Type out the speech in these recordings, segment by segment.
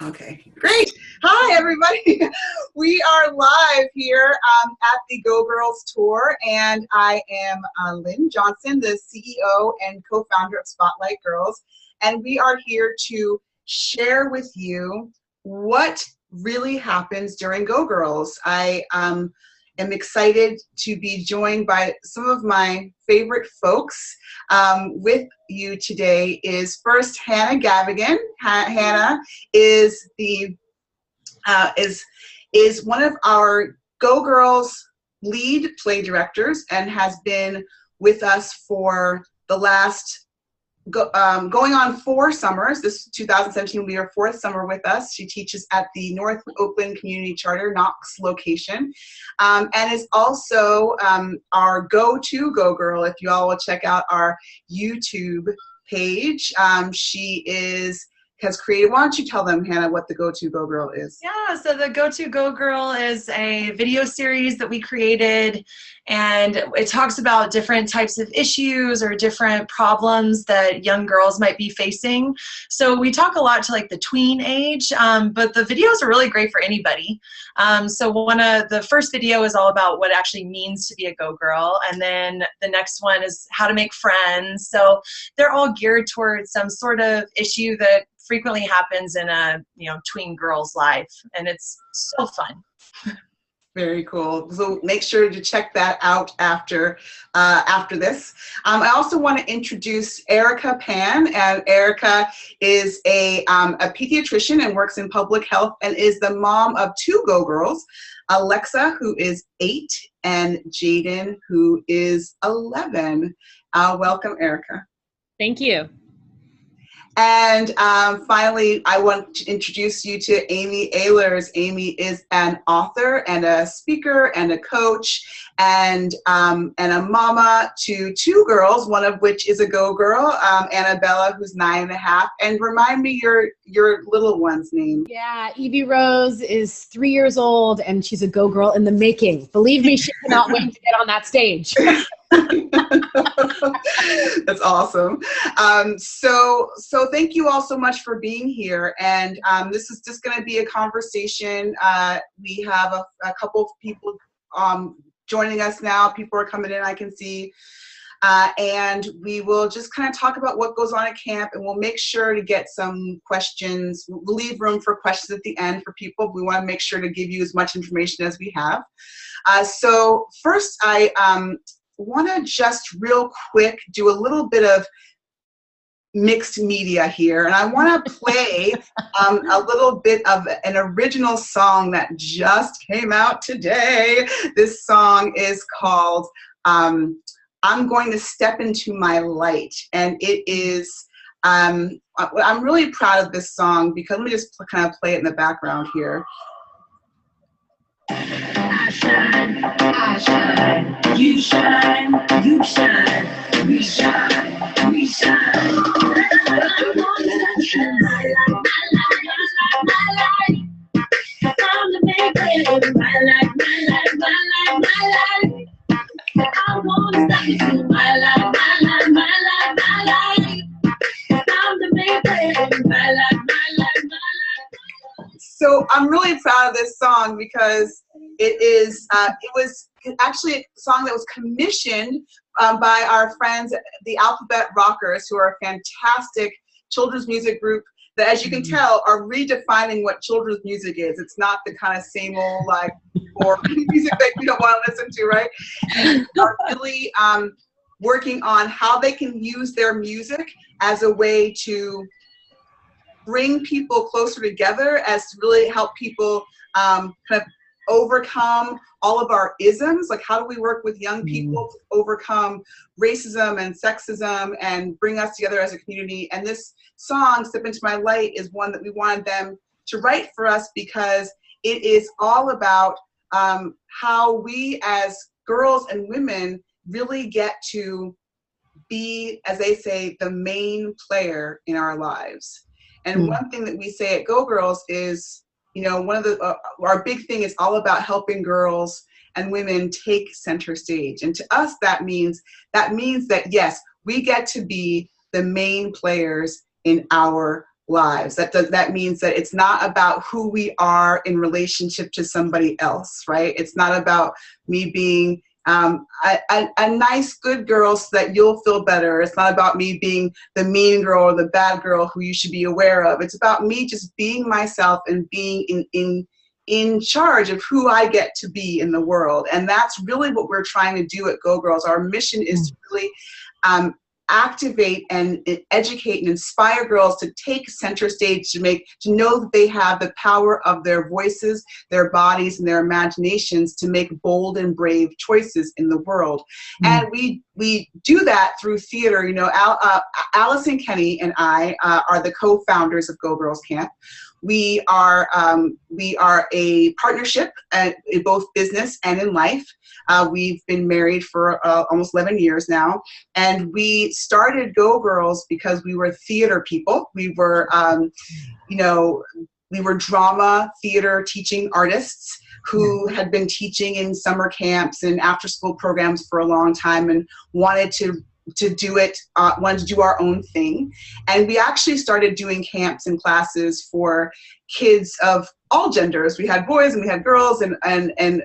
Okay, great. Hi, everybody. We are live here at the Go Girls Tour, and I am Lynn Johnson, the CEO and co-founder of Spotlight Girls, and we are here to share with you what really happens during Go Girls. I am excited to be joined by some of my favorite folks. With you today is first Hannah Gavagan. Hannah is is one of our Go Girls lead play directors and has been with us for the last going on 4 summers. This 2017 will be her 4th summer with us. She teaches at the North Oakland Community Charter, Knox location, and is also our go-to Go Girl. If you all will check out our YouTube page, she has created. Why don't you tell them, Hannah, what the Go-To Go Girl is? Yeah, so the Go-To Go Girl is a video series that we created, and it talks about different types of issues or different problems that young girls might be facing. So we talk a lot to like the tween age, but the videos are really great for anybody. So the first video is all about what it actually means to be a Go Girl, and then the next one is how to make friends. So they're all geared towards some sort of issue that frequently happens in a tween girl's life, and it's so fun. Very cool. So make sure to check that out after this. I also want to introduce Erica Pan, and Erica is a pediatrician and works in public health and is the mom of 2 Go Girls, Alexa, who is 8, and Jaden, who is 11. Welcome, Erica. Thank you. And finally, I want to introduce you to Amy Ahlers. Amy is an author and a speaker and a coach and a mama to 2 girls, one of which is a Go Girl, Annabella, who's 9.5. And remind me your little one's name. Yeah, Evie Rose is 3 years old, and she's a Go Girl in the making. Believe me, she cannot wait to get on that stage. That's awesome. So thank you all so much for being here. And this is just going to be a conversation. We have a couple of people joining us now. People are coming in, I can see. And we will just kind of talk about what goes on at camp, and we'll make sure to get some questions. We'll leave room for questions at the end for people. We want to make sure to give you as much information as we have. So first, I want to just real quick do a little bit of mixed media here, and I want to play a little bit of an original song that just came out today. This song is called I'm Going to Step Into My Light, and it is I'm really proud of this song because let me just kind of play it in the background here. I shine, you shine, you shine, we shine, we shine. I want to shine my light, my light. I'm the maker, my light, my light, my light, my light. I want to step into my light, my light, my light, my light. I'm the maker, my light, my light, my light. So I'm really proud of this song because it was actually a song that was commissioned by our friends, the Alphabet Rockers, who are a fantastic children's music group that, as you can tell, are redefining what children's music is. It's not the kind of same old like or music that you don't want to listen to, right? And they're really working on how they can use their music as a way to bring people closer together, as to really help people kind of overcome all of our isms. Like, how do we work with young people to overcome racism and sexism and bring us together as a community? And this song, Step Into My Light, is one that we wanted them to write for us because it is all about how we as girls and women really get to be, as they say, the main player in our lives. And one thing that we say at Go Girls is, one of our big thing is all about helping girls and women take center stage. And to us, that means that yes, we get to be the main players in our lives. That means that it's not about who we are in relationship to somebody else, right? It's not about me being a nice, good girl so that you'll feel better. It's not about me being the mean girl or the bad girl who you should be aware of. It's about me just being myself and being in charge of who I get to be in the world. And that's really what we're trying to do at Go Girls. Our mission is to really activate and educate and inspire girls to take center stage, to know that they have the power of their voices, their bodies, and their imaginations to make bold and brave choices in the world. And we do that through theater. You know, Allison Kenny and I are the co-founders of Go Girls Camp. We are a partnership in both business and in life. We've been married for almost 11 years now, and we started Go Girls because we were theater people. We were, we were drama theater teaching artists who had been teaching in summer camps and after-school programs for a long time and wanted to do our own thing. And we actually started doing camps and classes for kids of all genders. We had boys and we had girls and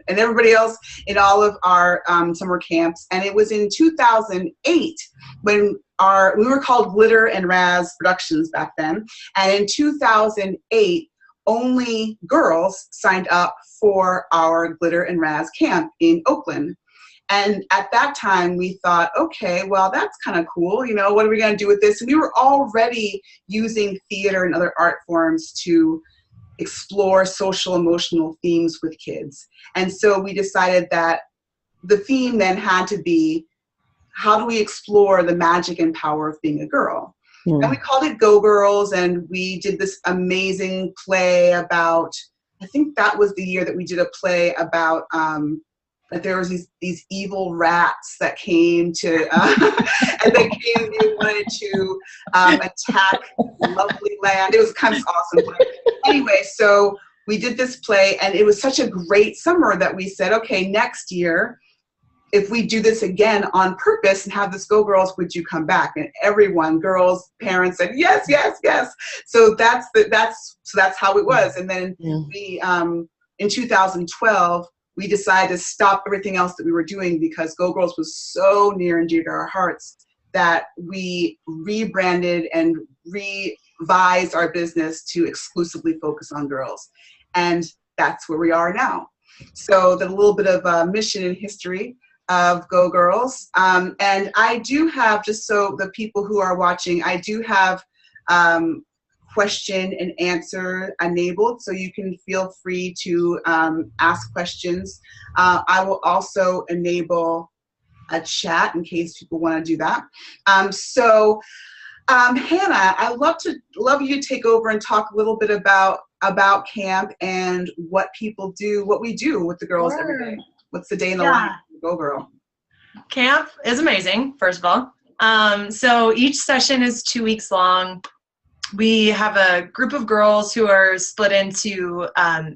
everybody else in all of our summer camps. And it was in 2008 when we were called Glitter and Raz Productions back then. And in 2008, only girls signed up for our Glitter and Raz camp in Oakland. And at that time, we thought, okay, well, that's kind of cool. You know, what are we going to do with this? And we were already using theater and other art forms to explore social emotional themes with kids. And so we decided that the theme then had to be, how do we explore the magic and power of being a girl? And we called it Go Girls, and we did this amazing play about, I think that was the year that we did a play about that there was these evil rats that came to, and they wanted to attack lovely land. It was kind of awesome. Anyway, so we did this play, and it was such a great summer that we said, okay, next year, if we do this again on purpose and have this Go Girls, would you come back? And everyone, girls, parents said, yes, yes, yes. So that's how it was. And then we, in 2012, we decided to stop everything else that we were doing because Go Girls was so near and dear to our hearts that we rebranded and revised our business to exclusively focus on girls. And that's where we are now. So the little bit of a mission and history of Go Girls. And I do have, just so the people who are watching, I do have question and answer enabled, so you can feel free to ask questions. I will also enable a chat in case people want to do that. Hannah, I'd love you to take over and talk a little bit about camp and what people do, what we do with the girls every day. What's the day in the life of Go Girl? Camp is amazing, first of all. So each session is 2 weeks long. We have a group of girls who are split into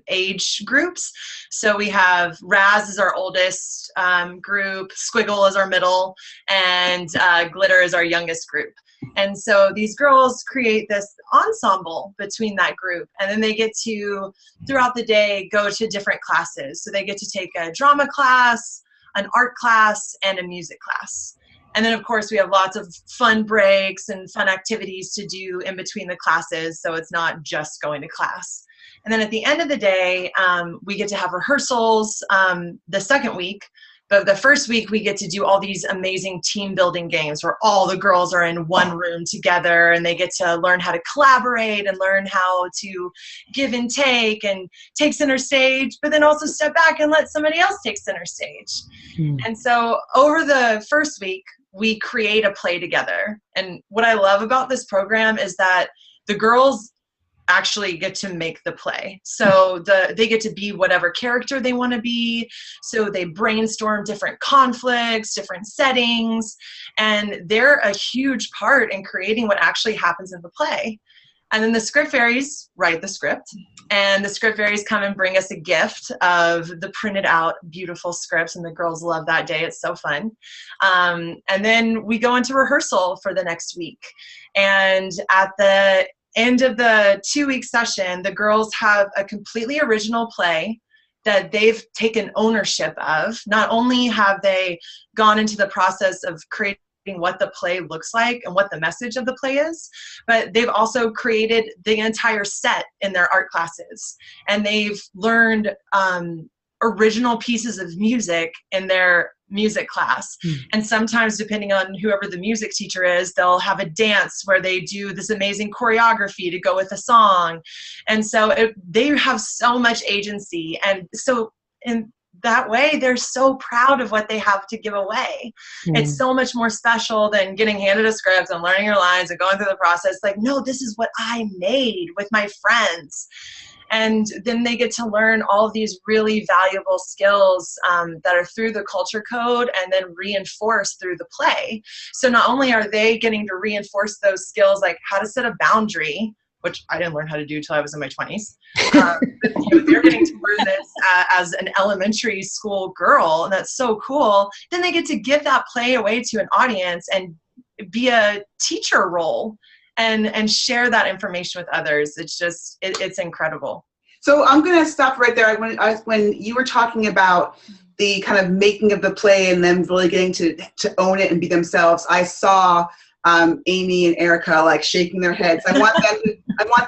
age groups. So we have Raz is our oldest group, Squiggle is our middle, and Glitter is our youngest group. And so these girls create this ensemble between that group, and then they get to, throughout the day, go to different classes. So they get to take a drama class, an art class, and a music class. And then, of course, we have lots of fun breaks and fun activities to do in between the classes, so it's not just going to class. And then at the end of the day, we get to have rehearsals the second week. But the first week, we get to do all these amazing team building games where all the girls are in one room together, and they get to learn how to collaborate and learn how to give and take center stage, but then also step back and let somebody else take center stage. And so over the first week, we create a play together. And what I love about this program is that the girls actually get to make the play. So they get to be whatever character they want to be. So they brainstorm different conflicts, different settings, and they're a huge part in creating what actually happens in the play. And then the script fairies write the script, and the script fairies come and bring us a gift of the printed out beautiful scripts, and the girls love that day. It's so fun. And then we go into rehearsal for the next week. And at the end of the 2-week session, the girls have a completely original play that they've taken ownership of. Not only have they gone into the process of creating what the play looks like and what the message of the play is, but they've also created the entire set in their art classes. And they've learned original pieces of music in their music class. And sometimes, depending on whoever the music teacher is, they'll have a dance where they do this amazing choreography to go with a song. And so they have so much agency. And so in that way, they're so proud of what they have to give away. It's so much more special than getting handed a script and learning your lines and going through the process. Like, no, this is what I made with my friends. And then they get to learn all of these really valuable skills that are through the culture code and then reinforced through the play. So not only are they getting to reinforce those skills, like how to set a boundary, which I didn't learn how to do till I was in my 20s. But, they're getting to learn this as an elementary school girl, and that's so cool. Then they get to give that play away to an audience and be a teacher role and share that information with others. It's just, it's incredible. So I'm going to stop right there. When you were talking about the kind of making of the play and them really getting to own it and be themselves, I saw Amy and Erica like shaking their heads. I want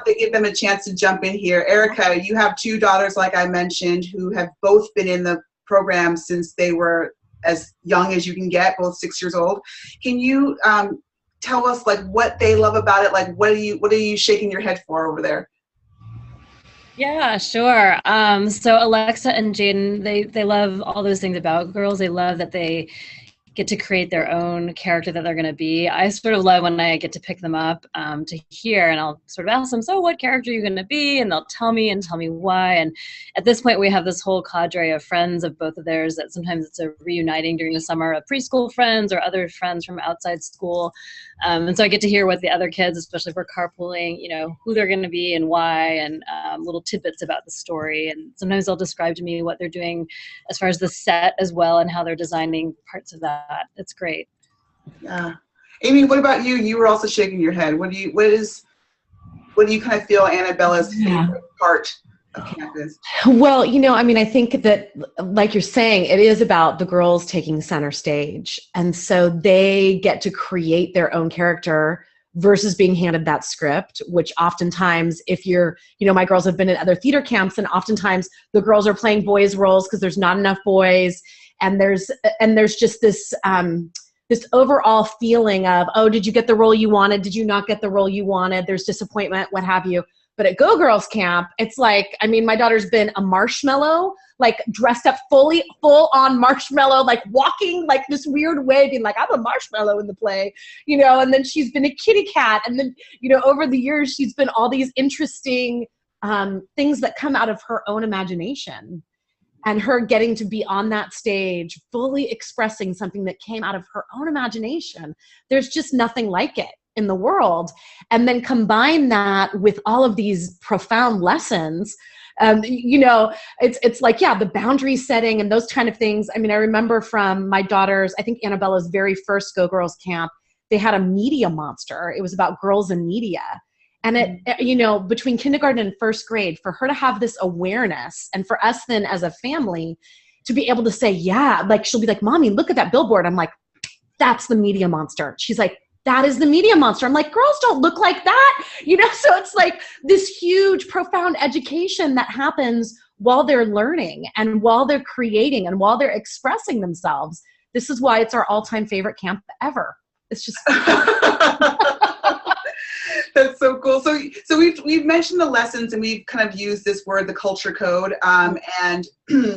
to give them a chance to jump in here. Erica, you have 2 daughters, like I mentioned, who have both been in the program since they were as young as you can get, both 6 years old. Can you tell us like what they love about it? Like what are you shaking your head for over there? Yeah, sure. So Alexa and Jaden, they love all those things about girls. They love that they get to create their own character that they're going to be. I sort of love when I get to pick them up to hear, and I'll sort of ask them, so what character are you going to be? And they'll tell me why. And at this point, we have this whole cadre of friends of both of theirs that sometimes it's a reuniting during the summer of preschool friends or other friends from outside school. And so I get to hear what the other kids, especially if we're carpooling, who they're going to be and why, and little tidbits about the story. And sometimes they'll describe to me what they're doing as far as the set as well and how they're designing parts of that. It's great. Yeah. Amy, what about you? You were also shaking your head. What do you kind of feel Annabella's favorite part of camp is? Well, I think that, like you're saying, it is about the girls taking center stage. And so they get to create their own character versus being handed that script, which oftentimes if you're, my girls have been in other theater camps, and oftentimes the girls are playing boys' roles because there's not enough boys. And there's just this overall feeling of, oh, did you get the role you wanted? Did you not get the role you wanted? There's disappointment, what have you. But at Go Girls Camp, it's like, my daughter's been a marshmallow, like dressed up full on marshmallow, like walking like this weird way, being like, I'm a marshmallow in the play, and then she's been a kitty cat. And then, over the years, she's been all these interesting things that come out of her own imagination. And her getting to be on that stage, fully expressing something that came out of her own imagination. There's just nothing like it in the world. And then combine that with all of these profound lessons. It's like, the boundary setting and those kind of things. I remember from my daughters, I think Annabella's very first Go Girls Camp, they had a media monster. It was about girls in media. And it, between kindergarten and first grade, for her to have this awareness, and for us then as a family to be able to say, like she'll be like, Mommy, look at that billboard. I'm like, that's the media monster. She's like, that is the media monster. I'm like, girls don't look like that. So it's like this huge, profound education that happens while they're learning and while they're creating and while they're expressing themselves. This is why it's our all-time favorite camp ever. It's just... That's so cool. So we've mentioned the lessons, and we've kind of used this word, the culture code. And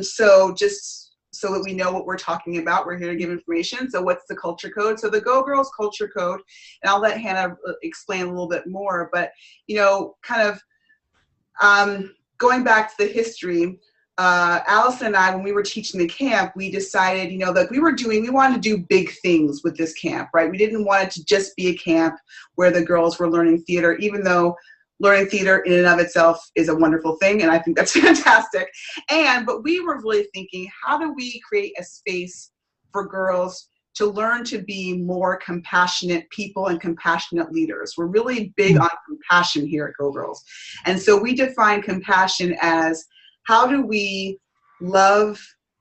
so just so that we know what we're talking about, we're here to give information. So what's the culture code? So the Go Girls culture code, and I'll let Hannah explain a little bit more, but, kind of going back to the history, Allison and I, when we were teaching the camp, we decided, that we wanted to do big things with this camp, right? We didn't want it to just be a camp where the girls were learning theater, even though learning theater in and of itself is a wonderful thing, and I think that's fantastic. But we were really thinking, how do we create a space for girls to learn to be more compassionate people and compassionate leaders. We're really big on compassion here at Go Girls. And so we define compassion as, how do we love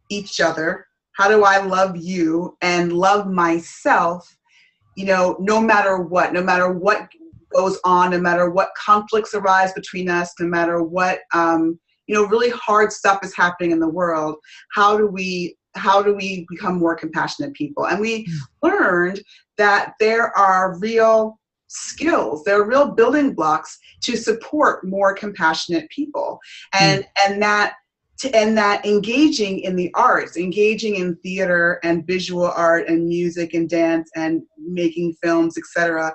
each other? How do I love you and love myself, no matter what goes on, no matter what conflicts arise between us, no matter what, really hard stuff is happening in the world. How do we become more compassionate people? And we learned that there are real skills, there are real building blocks to support more compassionate people. And that engaging in the arts, engaging in theater and visual art and music and dance and making films, etc.,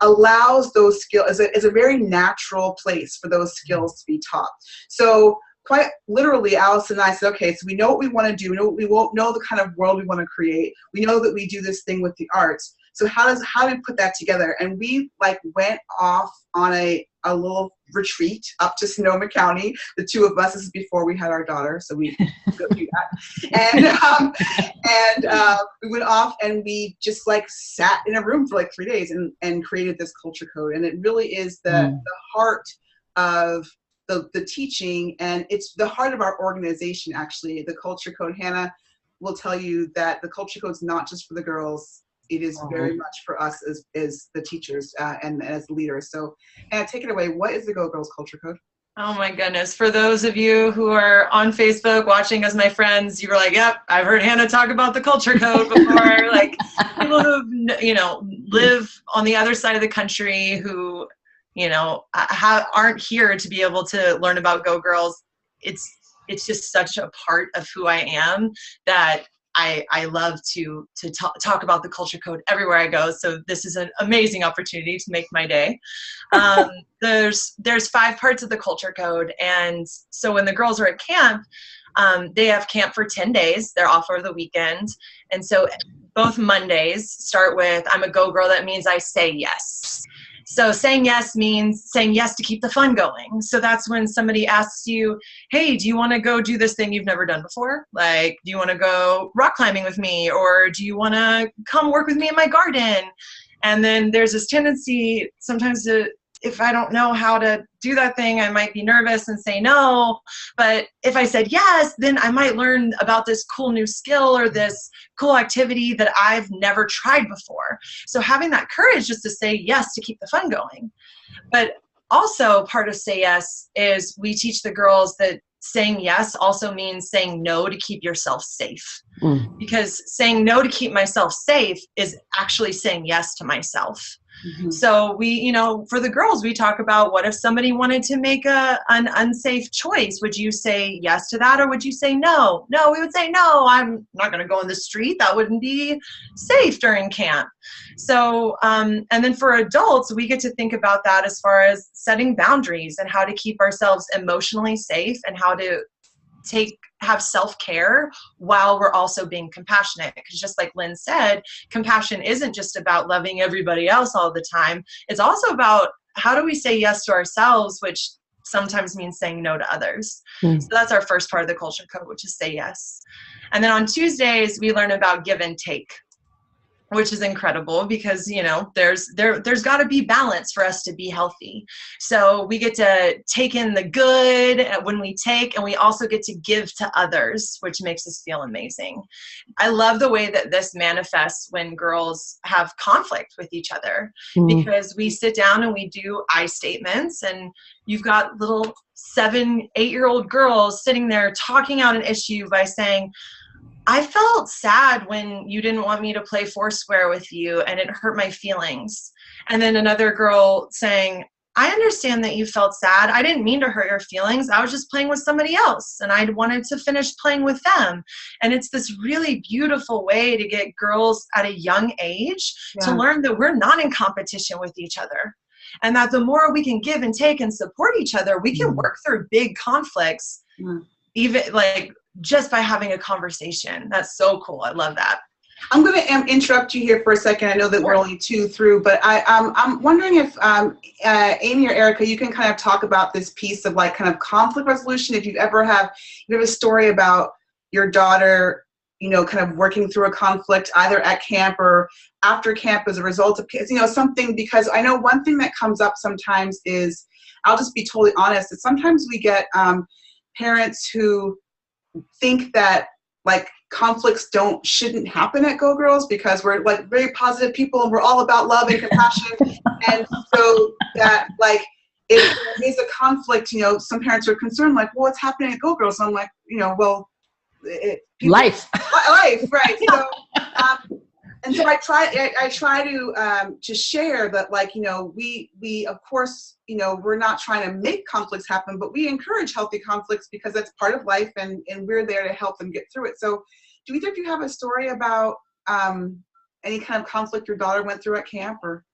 allows those skills, is a very natural place for those skills to be taught. So quite literally, Alice and I said, okay, so we know what we want to do, we won't know the kind of world we want to create. We know that we do this thing with the arts. So how do we put that together? And we went off on a little retreat up to Sonoma County, the two of us. This is before we had our daughter, so we go do that. And we went off and we just sat in a room for 3 days and created this culture code. And it really is the heart of the teaching, and it's the heart of our organization, actually. The culture code, Hannah will tell you that the culture code is not just for the girls. It is very much for us as the teachers and as leaders. So, Hannah, take it away. What is the Go Girls Culture Code? Oh my goodness. For those of you who are on Facebook watching as my friends, you were like, yep, I've heard Hannah talk about the culture code before. People who, live on the other side of the country who, aren't here to be able to learn about Go Girls. It's just such a part of who I am that I love to talk about the culture code everywhere I go. So this is an amazing opportunity to make my day. There's 5 parts of the culture code. And so when the girls are at camp, they have camp for 10 days. They're off over the weekend. And so both Mondays start with, I'm a Go Girl. That means I say yes. So saying yes means saying yes to keep the fun going. So that's when somebody asks you, hey, do you want to go do this thing you've never done before? Do you want to go rock climbing with me? Or do you want to come work with me in my garden? And then there's this tendency sometimes if I don't know how to do that thing, I might be nervous and say no. But if I said yes, then I might learn about this cool new skill or this cool activity that I've never tried before. So having that courage just to say yes to keep the fun going. But also part of Say Yes is we teach the girls that saying yes also means saying no to keep yourself safe. Because saying no to keep myself safe is actually saying yes to myself. So we, for the girls, we talk about, what if somebody wanted to make an unsafe choice? Would you say yes to that, or would you say no? No, we would say no, I'm not going to go in the street. That wouldn't be safe during camp. So, and then for adults, we get to think about that as far as setting boundaries and how to keep ourselves emotionally safe and how to have self-care while we're also being compassionate. Because just like Lynn said, compassion isn't just about loving everybody else all the time. It's also about how do we say yes to ourselves, which sometimes means saying no to others. So that's our first part of the culture code, which is say yes. And then on Tuesdays, we learn about give and take, which is incredible because, there's got to be balance for us to be healthy. So we get to take in the good when we take, and we also get to give to others, which makes us feel amazing. I love the way that this manifests when girls have conflict with each other, because we sit down and we do I statements, and you've got little 7, 8-year-old girls sitting there talking out an issue by saying, I felt sad when you didn't want me to play Foursquare with you and it hurt my feelings. And then another girl saying, I understand that you felt sad. I didn't mean to hurt your feelings. I was just playing with somebody else and I wanted to finish playing with them. And it's this really beautiful way to get girls at a young age to learn that we're not in competition with each other. And that the more we can give and take and support each other, we can work through big conflicts, even just by having a conversation. That's so cool. I love that. I'm going to interrupt you here for a second. I know that we're only 2 through, but I'm wondering if Amy or Erica, you can kind of talk about this piece of kind of conflict resolution. If you have a story about your daughter kind of working through a conflict either at camp or after camp as a result of, something, because I know one thing that comes up sometimes is, I'll just be totally honest, that sometimes we get parents who think that like conflicts shouldn't happen at Go Girls because we're like very positive people and we're all about love and compassion. And so that like, if there's a conflict, some parents are concerned, like, well, what's happening at Go Girls? And I'm like, life, right? So, and so I try to share that, like, we of course, we're not trying to make conflicts happen, but we encourage healthy conflicts because that's part of life, and we're there to help them get through it. So, do either of you have a story about any kind of conflict your daughter went through at camp, or?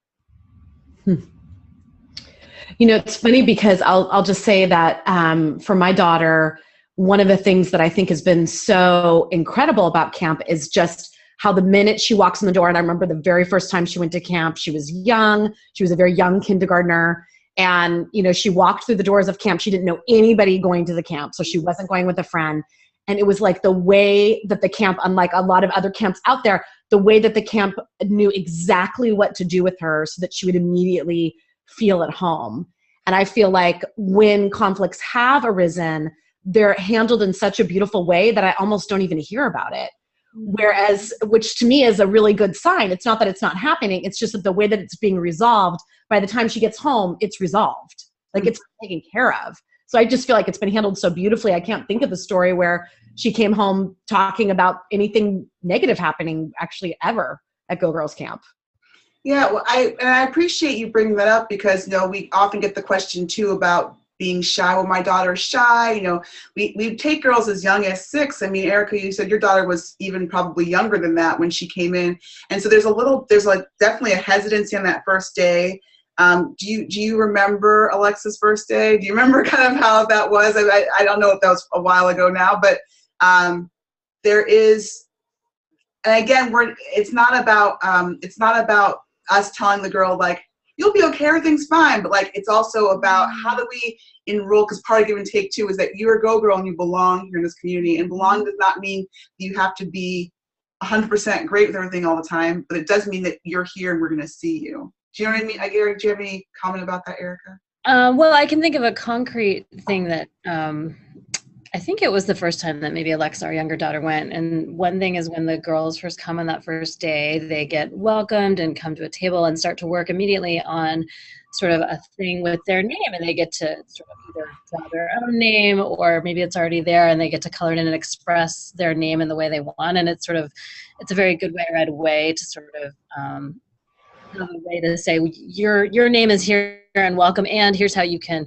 It's funny because I'll just say that for my daughter, one of the things that I think has been so incredible about camp is just how the minute she walks in the door, and I remember the very first time she went to camp, she was young. She was a very young kindergartner. And, she walked through the doors of camp. She didn't know anybody going to the camp, so she wasn't going with a friend. And it was like the way that the camp, unlike a lot of other camps out there, the way that the camp knew exactly what to do with her so that she would immediately feel at home. And I feel like when conflicts have arisen, they're handled in such a beautiful way that I almost don't even hear about it. Whereas, which to me is a really good sign. It's not that it's not happening. It's just that the way that it's being resolved, by the time she gets home, it's resolved. Like it's taken care of. So I just feel like it's been handled so beautifully. I can't think of a story where she came home talking about anything negative happening actually ever at Go Girls Camp. Yeah, well, I appreciate you bringing that up because, we often get the question too about being shy. Well, my daughter's shy. We take girls as young as 6. I mean, Erica, you said your daughter was even probably younger than that when she came in. And so there's definitely a hesitancy on that first day. Do you remember Alexa's first day? Do you remember kind of how that was? I don't know if that was a while ago now, but there is, and again, it's not about us telling the girl like, you'll be okay, everything's fine, but like it's also about how do we enroll, because part of give and take too is that you're a Go Girl and you belong here in this community, and belong does not mean you have to be 100% great with everything all the time, but it does mean that you're here and we're going to see you. Do you know what I mean? Eric, do you have any comment about that, Erica? Well, I can think of a concrete thing that I think it was the first time that maybe Alexa, our younger daughter, went. And one thing is when the girls first come on that first day, they get welcomed and come to a table and start to work immediately on sort of a thing with their name. And they get to sort of either draw their own name, or maybe it's already there and they get to color it in and express their name in the way they want. And it's a very good way to sort of have a way to say your name is here and welcome, and here's how you can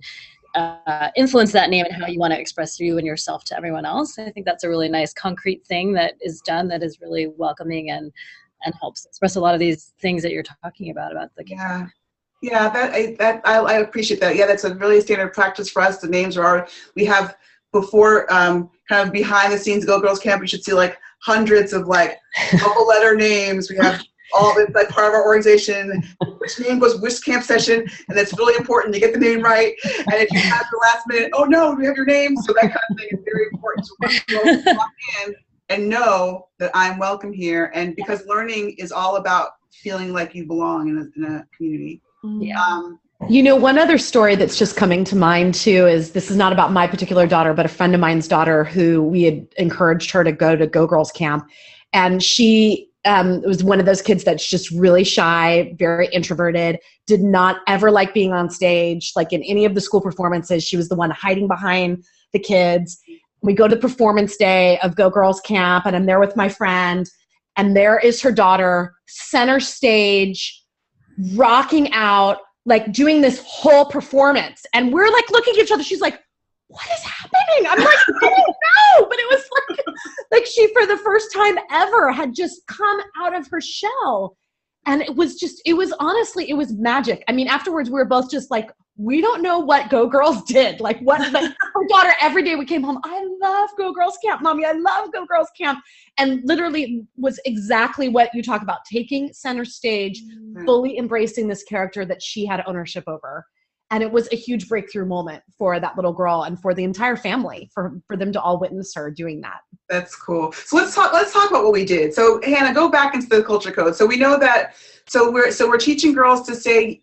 influence that name and how you want to express you and yourself to everyone else. I think that's a really nice concrete thing that is done that is really welcoming and helps express a lot of these things that you're talking about the camp. Yeah, I appreciate that. Yeah, that's a really standard practice for us. The names we have before kind of behind the scenes Go Girls Camp, you should see like hundreds of like couple letter names. We have all of it, like part of our organization, which name goes which camp session, and it's really important to get the name right. And if you have the last minute, oh no, we have your name, so that kind of thing is very important. So once you walk in and know that I'm welcome here, and because learning is all about feeling like you belong in a community. Yeah. One other story that's just coming to mind too is, this is not about my particular daughter, but a friend of mine's daughter who we had encouraged her to go to Go Girls Camp, and she was one of those kids that's just really shy, very introverted, did not ever like being on stage. Like in any of the school performances, she was the one hiding behind the kids. We go to performance day of Go Girls Camp, and I'm there with my friend, and there is her daughter, center stage, rocking out, like doing this whole performance. And we're like looking at each other. She's like, what is happening? I'm like, I don't know. But it was like she, for the first time ever, had just come out of her shell. And it was honestly, it was magic. I mean, afterwards, we were both just like, we don't know what Go Girls did. Like her daughter, every day we came home, I love Go Girls Camp, Mommy, I love Go Girls Camp. And literally was exactly what you talk about, taking center stage, fully embracing this character that she had ownership over. And it was a huge breakthrough moment for that little girl and for the entire family, for them to all witness her doing that. That's cool. So let's talk about what we did. So Hannah, go back into the culture code. So we know that, we're teaching girls to say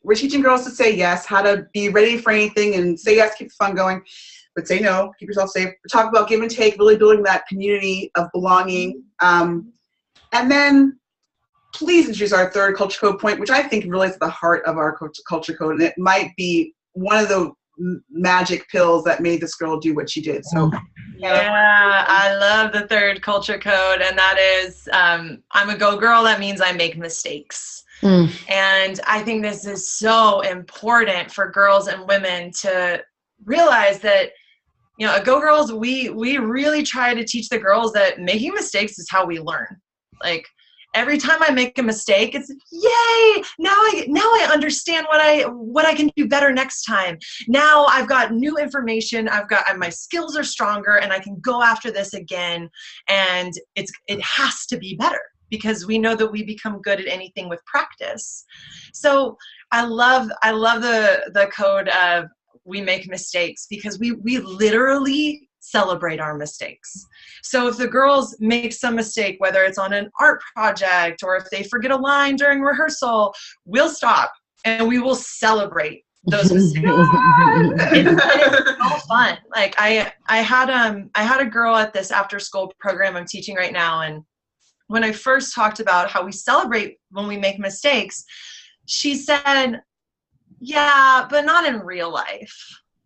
yes, how to be ready for anything and say yes, keep the fun going, but say no, keep yourself safe. We're talking about give and take, really building that community of belonging. And then please introduce our third culture code point, which I think really is at the heart of our culture code. And it might be one of the magic pills that made this girl do what she did. So yeah, I love the third culture code, and that is I'm a go girl. That means I make mistakes. And I think this is so important for girls and women to realize that, you know, at Go Girls, we really try to teach the girls that making mistakes is how we learn. Like, every time I make a mistake, it's yay! Now I understand what I can do better next time. Now I've got new information. My skills are stronger, and I can go after this again. And it has to be better, because we know that we become good at anything with practice. So I love the code of we make mistakes, because we literally celebrate our mistakes. So if the girls make some mistake, whether it's on an art project or if they forget a line during rehearsal, we'll stop and we will celebrate those mistakes. It's all fun. Like I had a girl at this after school program I'm teaching right now, and when I first talked about how we celebrate when we make mistakes, she said, yeah, but not in real life.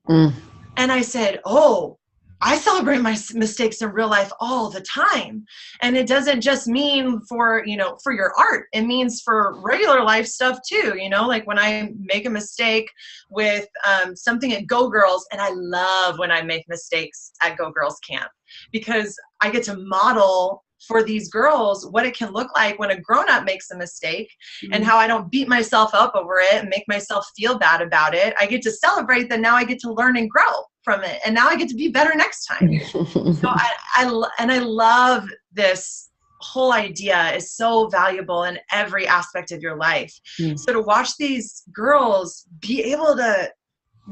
And I said, oh, I celebrate my mistakes in real life all the time. And it doesn't just mean for your art. It means for regular life stuff too. You know, like when I make a mistake with something at Go Girls, and I love when I make mistakes at Go Girls Camp, because I get to model for these girls what it can look like when a grown-up makes a mistake, and how I don't beat myself up over it and make myself feel bad about it. I get to celebrate that now I get to learn and grow from it, and now I get to be better next time. So I love this whole idea is so valuable in every aspect of your life. So to watch these girls be able to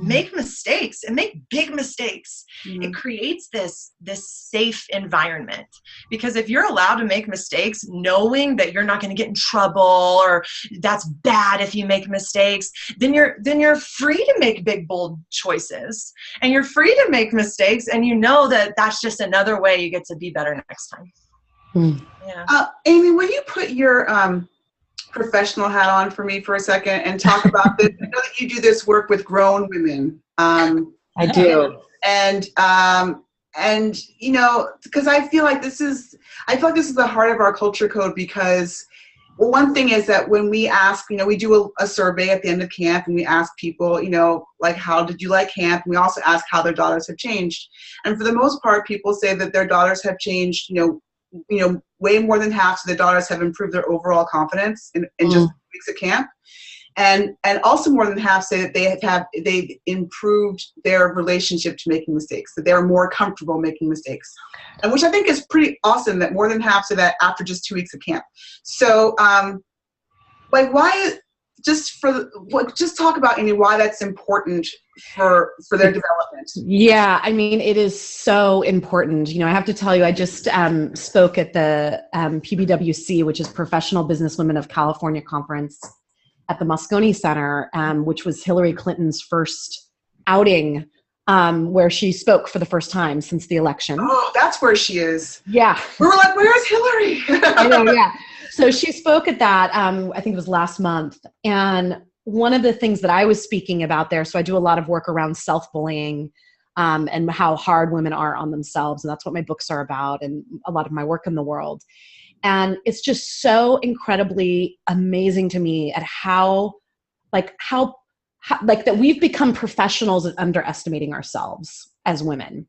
make mistakes and make big mistakes, it creates this safe environment. Because if you're allowed to make mistakes, knowing that you're not going to get in trouble or that's bad if you make mistakes, then you're free to make big, bold choices, and you're free to make mistakes, and you know that that's just another way you get to be better next time. Yeah. Amy, will you put your professional hat on for me for a second and talk about this? I know that you do this work with grown women. I do. And you know, because I feel like this is the heart of our culture code, because one thing is that when we ask, you know, we do a survey at the end of camp, and we ask people, you know, like, how did you like camp? And we also ask how their daughters have changed. And for the most part, people say that their daughters have changed, you know, way more than half of the daughters have improved their overall confidence in just weeks of camp. And also more than half say that they've improved their relationship to making mistakes, that they're more comfortable making mistakes. And which I think is pretty awesome, that more than half say that after just 2 weeks of camp. So like, just talk about, Amy, why that's important for their development. Yeah, I mean, it is so important. You know, I have to tell you, I just spoke at the PBWC, which is Professional Businesswomen of California Conference at the Moscone Center, which was Hillary Clinton's first outing, where she spoke for the first time since the election. Oh, that's where she is. Yeah. We were like, where's Hillary? I know, yeah. So she spoke at that, I think it was last month. And one of the things that I was speaking about there, so I do a lot of work around self-bullying and how hard women are on themselves. And that's what my books are about, and a lot of my work in the world. And it's just so incredibly amazing to me at how that we've become professionals at underestimating ourselves as women,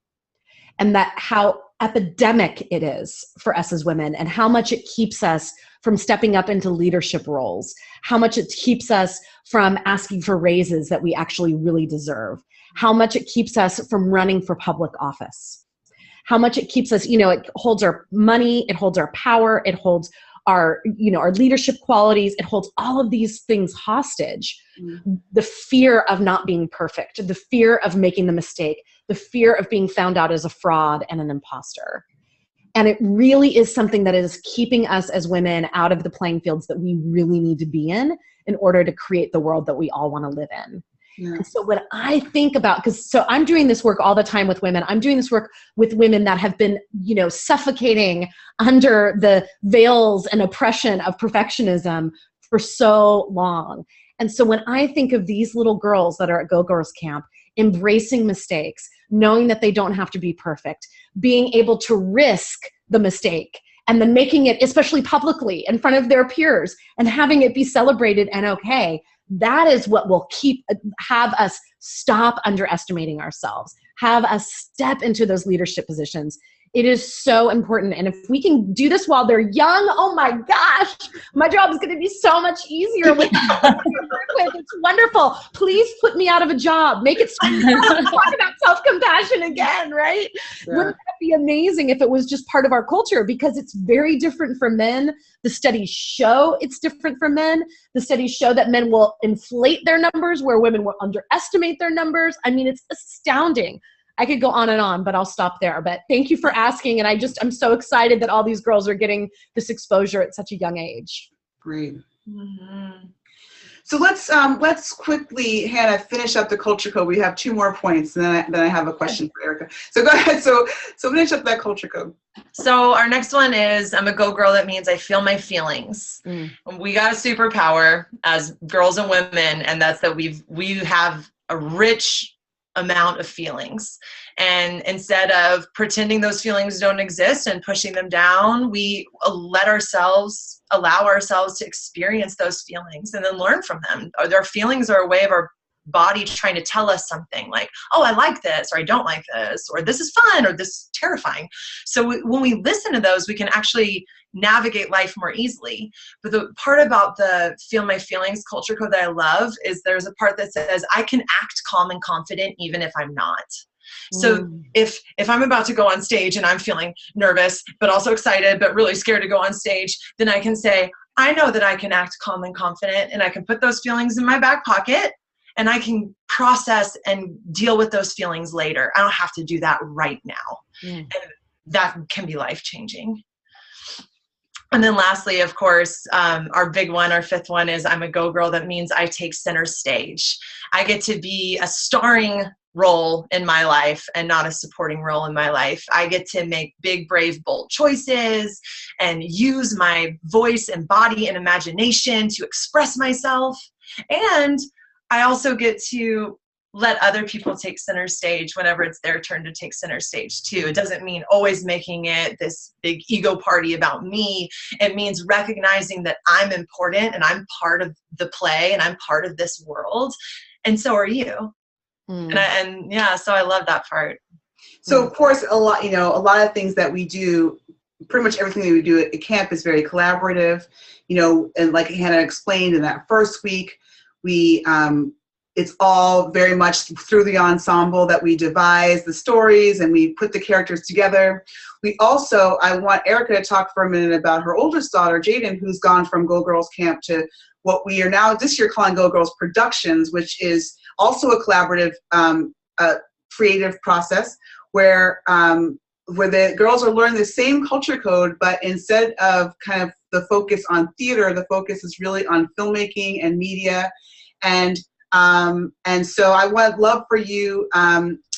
and that how epidemic it is for us as women, and how much it keeps us from stepping up into leadership roles, how much it keeps us from asking for raises that we actually really deserve, how much it keeps us from running for public office, how much it keeps us, you know, it holds our money, it holds our power, it holds our, you know, our leadership qualities, it holds all of these things hostage. The fear of not being perfect, the fear of making the mistake, the fear of being found out as a fraud and an imposter. And it really is something that is keeping us as women out of the playing fields that we really need to be in order to create the world that we all want to live in. Yeah. And so when I think about, so I'm doing this work all the time with women. I'm doing this work with women that have been, suffocating under the veils and oppression of perfectionism for so long. And so when I think of these little girls that are at Go Girls Camp, embracing mistakes, knowing that they don't have to be perfect, being able to risk the mistake, and then making it, especially publicly, in front of their peers, and having it be celebrated and okay, that is what will have us stop underestimating ourselves, have us step into those leadership positions. It is so important. And if we can do this while they're young, oh my gosh, my job is going to be so much easier. It's wonderful. Please put me out of a job. Make it talk about self-compassion again, right? Yeah. Wouldn't that be amazing if it was just part of our culture? Because it's very different for men. The studies show it's different for men. The studies show that men will inflate their numbers where women will underestimate their numbers. I mean, it's astounding. I could go on and on, but I'll stop there. But thank you for asking. And I'm so excited that all these girls are getting this exposure at such a young age. Great. Mm-hmm. So let's quickly, Hannah, finish up the culture code. We have 2 more points, and then I have a question for Erica. So go ahead. So finish up that culture code. So our next one is, I'm a go girl. That means I feel my feelings. We got a superpower as girls and women, and that's that we have a rich amount of feelings, and instead of pretending those feelings don't exist and pushing them down, we allow ourselves to experience those feelings and then learn from them. Their feelings are a way of our body trying to tell us something, like, oh, I like this, or I don't like this, or this is fun, or this is terrifying. So when we listen to those, we can actually navigate life more easily. But the part about the feel my feelings culture code that I love is there's a part that says I can act calm and confident even if I'm not. So if I'm about to go on stage and I'm feeling nervous, but also excited, but really scared to go on stage, then I can say, I know that I can act calm and confident, and I can put those feelings in my back pocket, and I can process and deal with those feelings later. I don't have to do that right now. And that can be life-changing. And then lastly, of course, our big one, our 5th one is I'm a go girl. That means I take center stage. I get to be a starring role in my life and not a supporting role in my life. I get to make big, brave, bold choices and use my voice and body and imagination to express myself. And I also get to let other people take center stage whenever it's their turn to take center stage too. It doesn't mean always making it this big ego party about me. It means recognizing that I'm important and I'm part of the play and I'm part of this world. And so are you. So I love that part. So of course, a lot of things that we do, pretty much everything that we do at camp is very collaborative, and like Hannah explained in that first week, it's all very much through the ensemble that we devise the stories and we put the characters together. I want Erica to talk for a minute about her oldest daughter, Jaden, who's gone from Go Girls Camp to what we are now this year calling Go Girls Productions, which is also a collaborative creative process where the girls are learning the same culture code, but instead of kind of the focus on theater, the focus is really on filmmaking and media. And so I would love for you,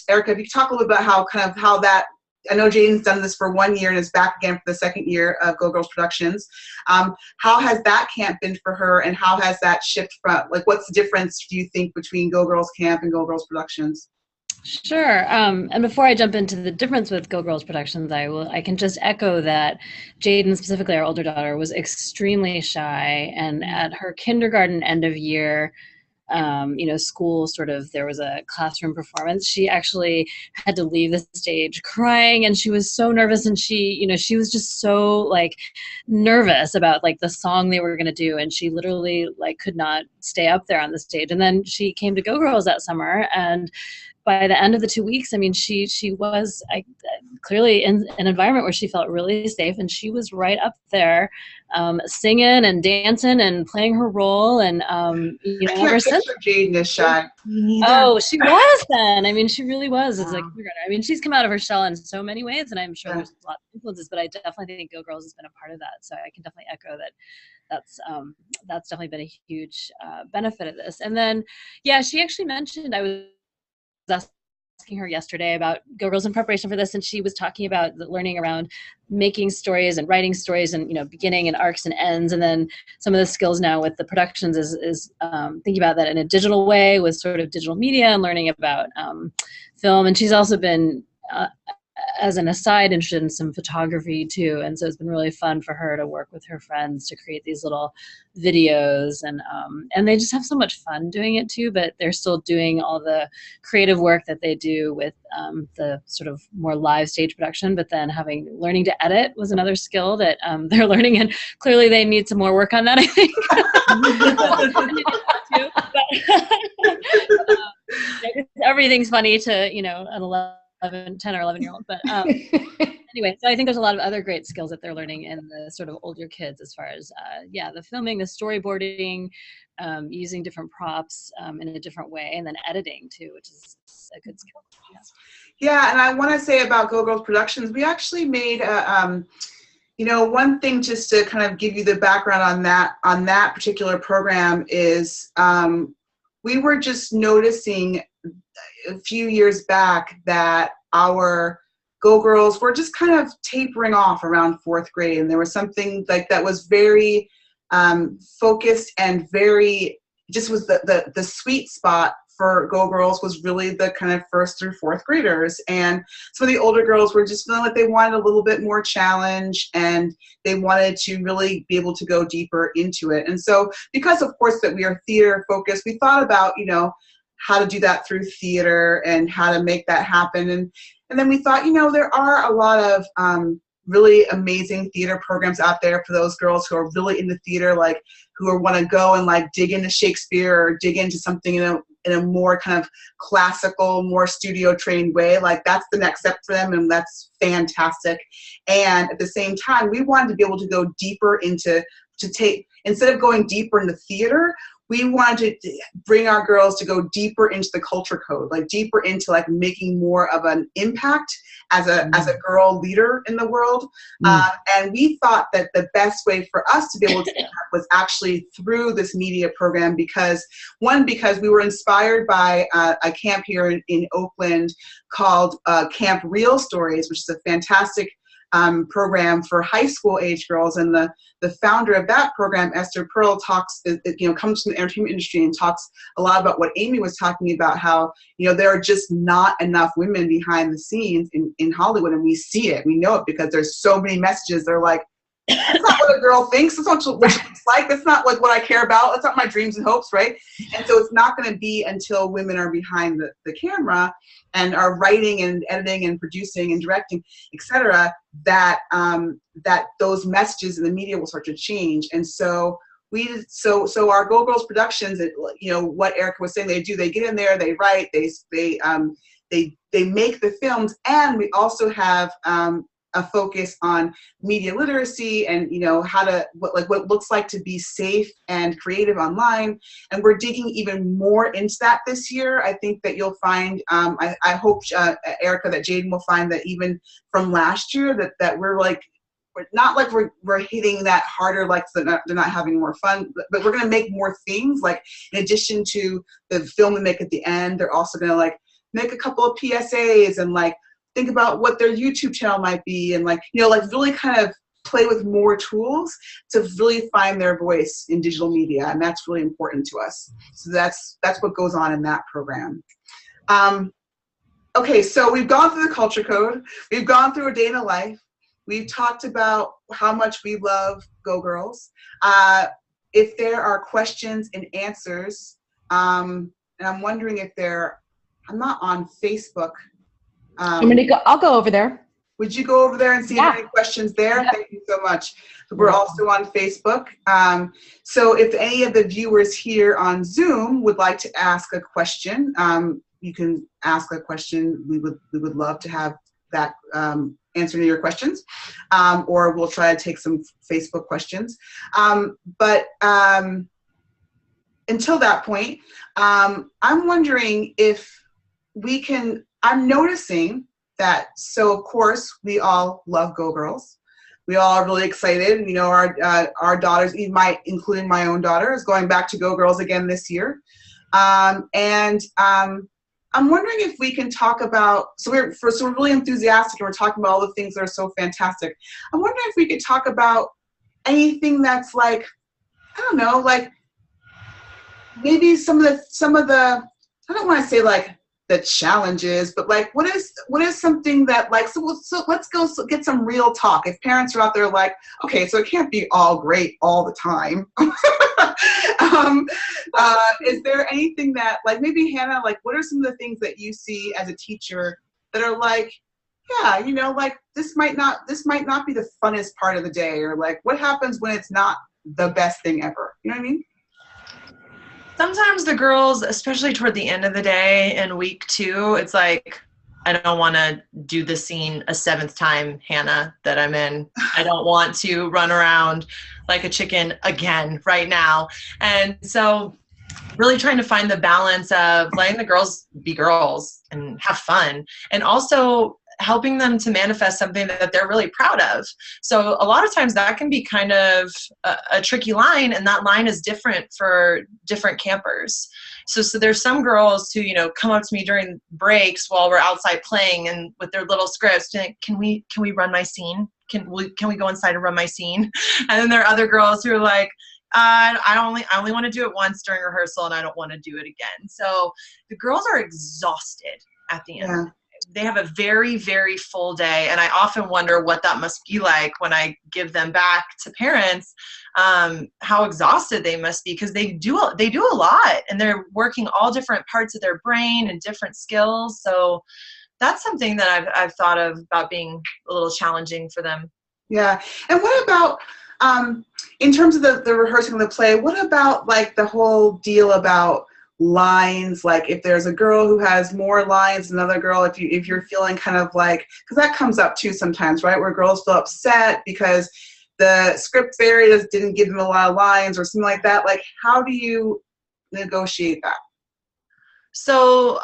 Erica, if you could talk a little bit about how that, I know Jaden's done this for 1 year and is back again for the 2nd year of Go Girls Productions. How has that camp been for her, and how has that shift from, what's the difference, do you think, between Go Girls Camp and Go Girls Productions? Sure. And before I jump into the difference with Go Girls Productions, I can just echo that Jaden, specifically our older daughter, was extremely shy, and at her kindergarten end of year school there was a classroom performance. She actually had to leave the stage crying, and she was so nervous, and she was just so nervous about the song they were going to do, and she literally could not stay up there on the stage. And then she came to Go Girls that summer, and by the end of the 2 weeks, I mean, she was clearly in an environment where she felt really safe, and she was right up there singing and dancing and playing her role. And you know, ever since Jaden is shy. oh, she was then. I mean, she really was. It's like, I mean, she's come out of her shell in so many ways, and I'm sure there's a lot of influences, but I definitely think Go Girls has been a part of that. So I can definitely echo that. That's definitely been a huge benefit of this. And then, yeah, she actually mentioned, I was asking her yesterday about Go Girls in preparation for this, and she was talking about the learning around making stories and writing stories, and, you know, beginning and arcs and ends. And then some of the skills now with the productions is thinking about that in a digital way with sort of digital media and learning about film. And she's also been as an aside, interested in some photography too, and so it's been really fun for her to work with her friends to create these little videos, and they just have so much fun doing it too. But they're still doing all the creative work that they do with the sort of more live stage production. But then learning to edit was another skill that they're learning, and clearly they need some more work on that, I think. Everything's funny to, you know, an 10 or 11-year-old, but anyway, so I think there's a lot of other great skills that they're learning in the sort of older kids, as far as the filming, the storyboarding, using different props in a different way, and then editing too, which is a good skill. Yeah, and I want to say about Go Girls Productions, we actually made you know, one thing just to kind of give you the background on that particular program is we were just noticing a few years back that our Go Girls were just kind of tapering off around 4th grade, and there was something like that was very focused and very just was the sweet spot for Go Girls was really the kind of 1st through 4th graders. And some of the older girls were just feeling like they wanted a little bit more challenge, and they wanted to really be able to go deeper into it. And so because of course that we are theater focused, we thought about, you know, how to do that through theater and how to make that happen. And then we thought, you know, there are a lot of really amazing theater programs out there for those girls who are really into theater, like who want to go and like dig into Shakespeare or dig into something in a more kind of classical, more studio trained way. Like that's the next step for them, and that's fantastic. And at the same time, we wanted to be able to go deeper into instead of going deeper into theater, we wanted to bring our girls to go deeper into the culture code, like deeper into like making more of an impact as a girl leader in the world. And we thought that the best way for us to be able to do that was actually through this media program, because we were inspired by a camp here in Oakland called Camp Real Stories, which is a fantastic program for high school age girls. And the founder of that program, Esther Pearl, comes from the entertainment industry and talks a lot about what Amy was talking about, how, you know, there are just not enough women behind the scenes in Hollywood, and we see it, we know it, because there's so many messages. They're like, that's not what a girl thinks, that's not what she looks like, that's not like what I care about, that's not my dreams and hopes, right? And so it's not going to be until women are behind the camera and are writing and editing and producing and directing, etc., that those messages in the media will start to change. And so our Go Girls Productions, you know, what Erica was saying, they get in there, they write, they make the films, and we also have a focus on media literacy and, you know, what it looks like to be safe and creative online. And we're digging even more into that this year. I think that you'll find, I hope, Erica, that Jaden will find that even from last year that we're not like we're hitting that harder, like they're not having more fun, but we're going to make more things. Like in addition to the film they make at the end, they're also going to like make a couple of PSAs and like think about what their YouTube channel might be, and like, you know, like really kind of play with more tools to really find their voice in digital media. And that's really important to us. So that's what goes on in that program. Okay, so we've gone through the culture code. We've gone through a day in the life. We've talked about how much we love Go Girls. If there are questions and answers, and I'm wondering if I'm not on Facebook. I'll go over there. Would you go over there and see if there are any questions there? Yep. Thank you so much. We're also on Facebook. So if any of the viewers here on Zoom would like to ask a question, you can ask a question. We would love to have that answer to your questions, or we'll try to take some Facebook questions. But until that point, I'm wondering if we can, I'm noticing that, so of course we all love Go Girls. We all are really excited. You know, our daughters, including my own daughter, is going back to Go Girls again this year. I'm wondering if we can talk about, so we're really enthusiastic and we're talking about all the things that are so fantastic. I'm wondering if we could talk about anything that's like, I don't know, like maybe some of the, I don't want to say like the challenges, but like what is something that like, so let's go get some real talk. If parents are out there like, okay, so it can't be all great all the time. Is there anything that, like, maybe Hannah, like, what are some of the things that you see as a teacher that are like, yeah, you know, like this might not be the funnest part of the day, or like what happens when it's not the best thing ever? You know what I mean? Sometimes the girls, especially toward the end of the day in week 2, it's like, I don't want to do the scene a 7th time, Hannah, that I'm in. I don't want to run around like a chicken again right now. And so really trying to find the balance of letting the girls be girls and have fun, and also helping them to manifest something that they're really proud of. So a lot of times that can be kind of a tricky line, and that line is different for different campers. So there's some girls who, you know, come up to me during breaks while we're outside playing and with their little scripts, and can we run my scene? Can we go inside and run my scene? And then there are other girls who are like, I only want to do it once during rehearsal, and I don't want to do it again. So the girls are exhausted at the end. Yeah. They have a very, very full day, and I often wonder what that must be like when I give them back to parents, how exhausted they must be, because they do a lot, and they're working all different parts of their brain and different skills. So that's something that I've thought of about being a little challenging for them. Yeah. And what about, in terms of the rehearsing of the play, what about like the whole deal about lines? Like if there's a girl who has more lines than another girl, if you're feeling kind of like, because that comes up too sometimes, right? Where girls feel upset because the script fairy didn't give them a lot of lines or something like that. Like, how do you negotiate that? So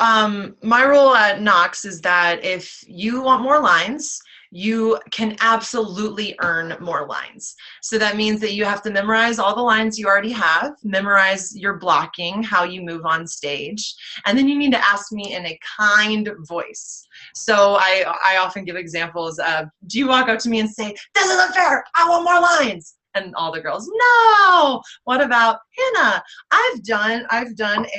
my rule at Knox is that if you want more lines, you can absolutely earn more lines. So that means that you have to memorize all the lines you already have, memorize your blocking, how you move on stage, and then you need to ask me in a kind voice. So I often give examples of, do you walk up to me and say, this isn't fair, I want more lines? And all the girls, no. What about Hannah? I've done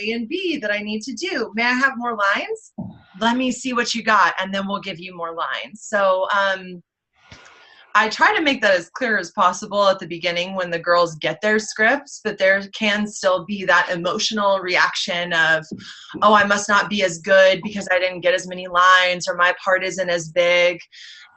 A and B that I need to do. May I have more lines? Let me see what you got, and then we'll give you more lines. So I try to make that as clear as possible at the beginning when the girls get their scripts, but there can still be that emotional reaction of, oh, I must not be as good because I didn't get as many lines, or my part isn't as big.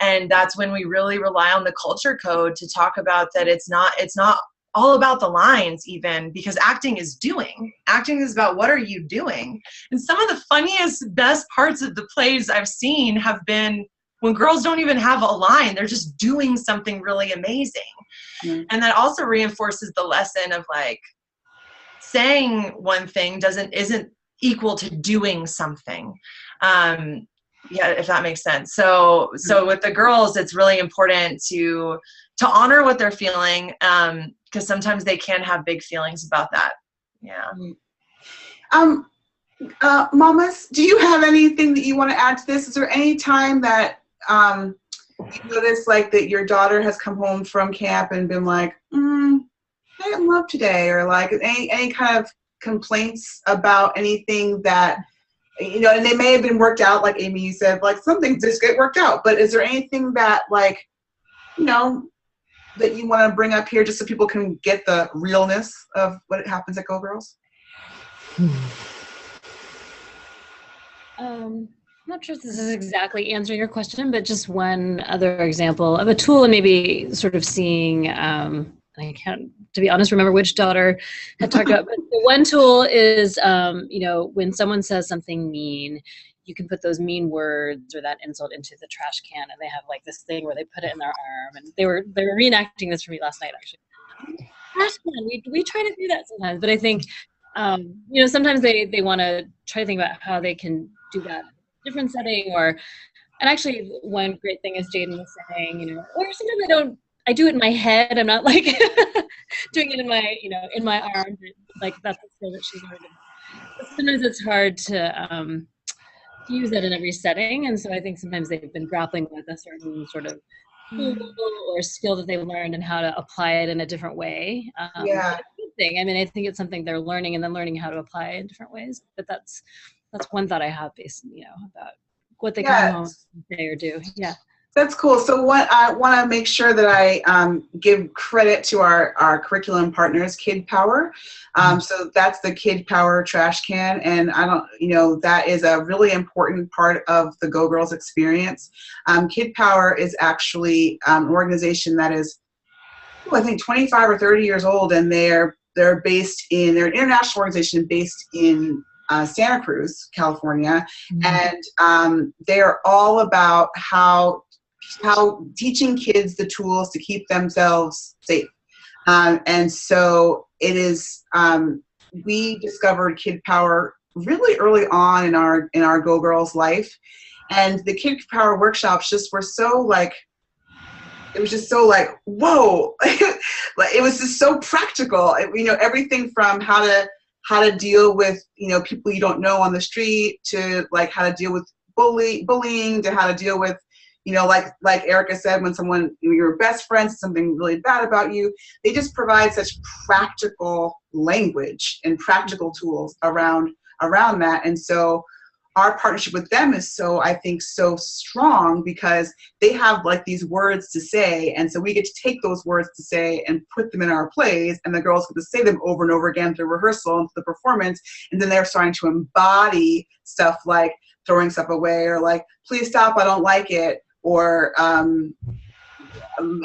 And that's when we really rely on the culture code to talk about that it's not all about the lines even, because acting is doing. Acting is about what are you doing. And some of the funniest, best parts of the plays I've seen have been when girls don't even have a line, they're just doing something really amazing. Mm-hmm. And that also reinforces the lesson of like saying one thing isn't equal to doing something. Yeah, if that makes sense. So with the girls, it's really important to honor what they're feeling, because sometimes they can have big feelings about that. Yeah. Mamas, do you have anything that you want to add to this? Is there any time that you notice like that your daughter has come home from camp and been like, I didn't love today, or like any kind of complaints about anything that, you know, and they may have been worked out, like Amy, you said, like some things just get worked out, but is there anything that, like, you know, that you want to bring up here just so people can get the realness of what happens at Go Girls? I'm not sure if this is exactly answering your question, but just one other example of a tool, and maybe sort of seeing, I can't, to be honest, remember which daughter had talked about, but the one tool is, you know, when someone says something mean, you can put those mean words or that insult into the trash can, and they have like this thing where they put it in their arm, and they were reenacting this for me last night actually. Trash can, we try to do that sometimes, but I think sometimes they want to try to think about how they can do that in a different setting, and actually one great thing is Jaden was saying, or sometimes I do it in my head. I'm not like doing it in my arms. Like that's the skill that she's learned. But sometimes it's hard to use that in every setting. And so I think sometimes they've been grappling with a certain sort of tool or skill that they've learned and how to apply it in a different way. Yeah. Thing. I mean, I think it's something they're learning and then learning how to apply it in different ways. But that's one thought I have based, about what they come home and say or do. Yeah. That's cool. So I want to make sure that I give credit to our curriculum partners, Kid Power. So that's the Kid Power trash can. And that is a really important part of the Go Girls experience. Kid Power is actually an organization that is, I think 25 or 30 years old, and they're an international organization based in Santa Cruz, California. And they're all about how teaching kids the tools to keep themselves safe. And so it is, we discovered Kid Power really early on in our Go Girls life. And the Kid Power workshops just were so it was just so whoa, it was just so practical. Everything from how to deal with, people you don't know on the street, to how to deal with bullying, to how to deal with, like Erica said, when someone, your best friend says something really bad about you. They just provide such practical language and practical tools around that. And so our partnership with them is I think so strong, because they have these words to say. And so we get to take those words to say and put them in our plays, and the girls get to say them over and over again through rehearsal and the performance. And then they're starting to embody stuff like throwing stuff away, or please stop, I don't like it, or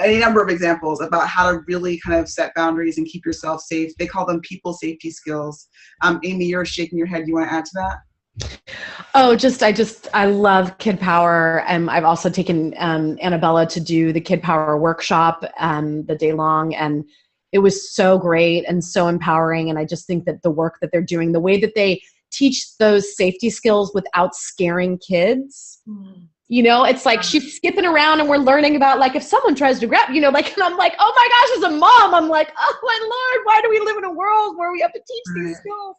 any number of examples about how to really kind of set boundaries and keep yourself safe. They call them people safety skills. Amy, you're shaking your head. You want to add to that? Oh, I love Kid Power. I've also taken Annabella to do the Kid Power workshop the day long, and it was so great and so empowering. And I just think that the work that they're doing, the way that they teach those safety skills without scaring kids, it's she's skipping around, and we're learning about if someone tries to grab, and I'm like, oh my gosh, as a mom, I'm like, oh my Lord, why do we live in a world where we have to teach these skills?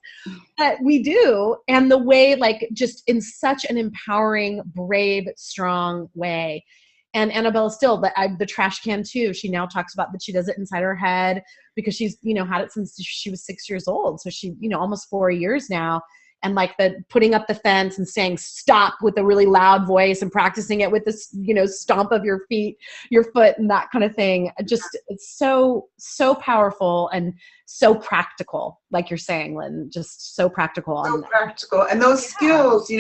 But we do. And the way, just in such an empowering, brave, strong way. And Annabella still, the trash can too, she now talks about that she does it inside her head, because she's, had it since she was 6 years old. So she, almost 4 years now. And the putting up the fence and saying stop with a really loud voice, and practicing it with this, stomp of your foot and that kind of thing. It's so powerful and so practical, like you're saying, Lynn, just so practical. So practical. And those skills,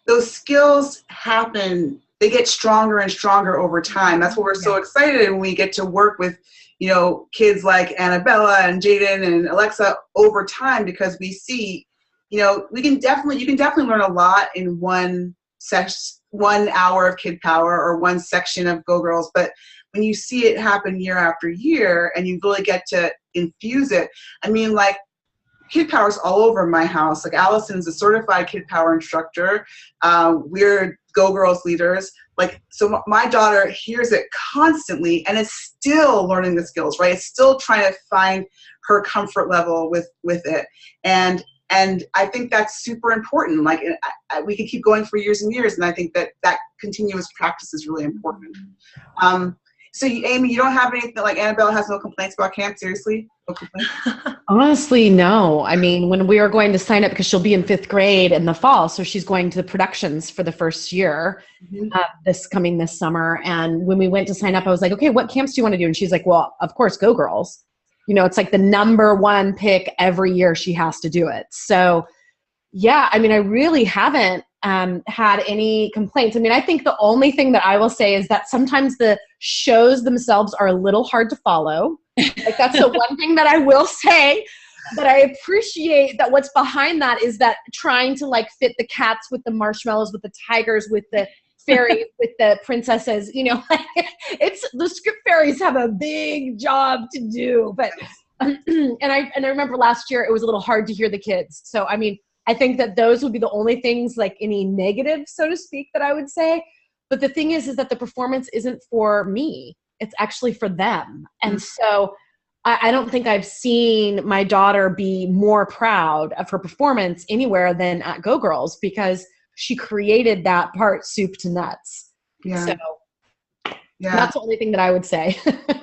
those skills happen, they get stronger and stronger over time. That's what we're so excited when we get to work with, kids like Annabella and Jaden and Alexa over time, because we see, you can definitely learn a lot in 1 hour of Kid Power or one section of Go Girls. But when you see it happen year after year, and you really get to infuse it, Kid Power's all over my house. Allison's a certified Kid Power instructor. We're Go Girls leaders. So my daughter hears it constantly and is still learning the skills, right? It's still trying to find her comfort level with it. And I think that's super important. We could keep going for years and years, and I think that continuous practice is really important. So Amy, you don't have anything, Annabella has no complaints about camp? Seriously? No complaints? Honestly, no. When we were going to sign up, because she'll be in 5th grade in the fall, so she's going to the productions for the first year, this summer. And when we went to sign up, I was like, okay, what camps do you want to do? And she's like, well, of course, Go Girls. It's the number one pick every year. She has to do it. So yeah, I really haven't had any complaints. I think the only thing that I will say is that sometimes the shows themselves are a little hard to follow. That's the one thing that I will say. but I appreciate that what's behind that is that trying to like fit the cats with the marshmallows, with the tigers, with the fairies, with the princesses, you know, like it's the script fairies have a big job to do. But and I remember last year it was a little hard to hear the kids. So I mean, I think that those would be the only things, like any negative, so to speak, that I would say. But the thing is that the performance isn't for me. It's actually for them. And so I don't think I've seen my daughter be more proud of her performance anywhere than at Go Girls, because she created that part soup to nuts. Yeah. So Yeah. that's the only thing that I would say.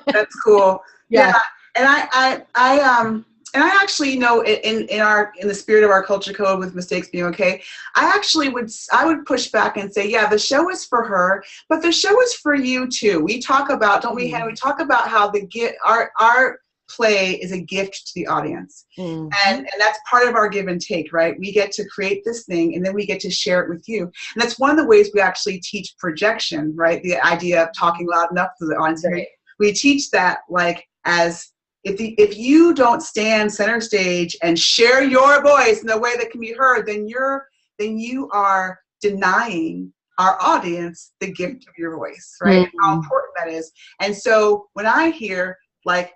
That's cool. Yeah. And I actually, you know, in the spirit of our culture code with mistakes being okay, I would push back and say, yeah, the show is for her, but the show is for you too. We talk about, don't we, Hannah? We talk about how our play is a gift to the audience. And that's part of our give and take, right? We get to create this thing and then we get to share it with you. And that's one of the ways we actually teach projection, right? The idea of talking loud enough to the audience. Right. We teach that, like, as if you don't stand center stage and share your voice in a way that can be heard, then you are denying our audience the gift of your voice, right? How important that is. And so when I hear, like,